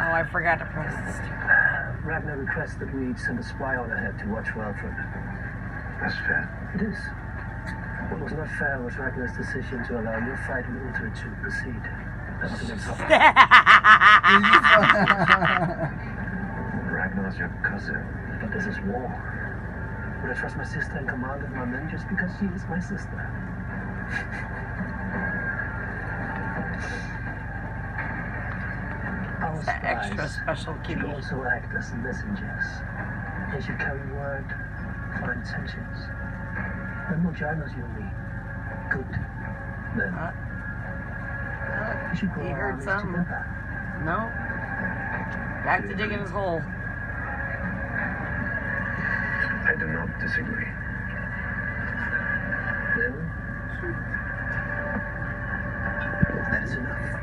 Oh, I forgot to press this. Ragnar requested we send a spy on ahead to watch for Alfred. That's fair. It is. What was not fair was Ragnar's decision to allow your fight with Uhtred to proceed. That was an insult. Ragnar's your cousin. But this is war. Would I trust my sister in command of my men just because she is my sister? Our The extra spies special should kitty. also act as messengers. They should carry word of our intentions. Then we'll join us, you and me. Good. Then we should grow He our heard armies something. together. No. Back to digging his hole. I do not disagree. Then that is enough.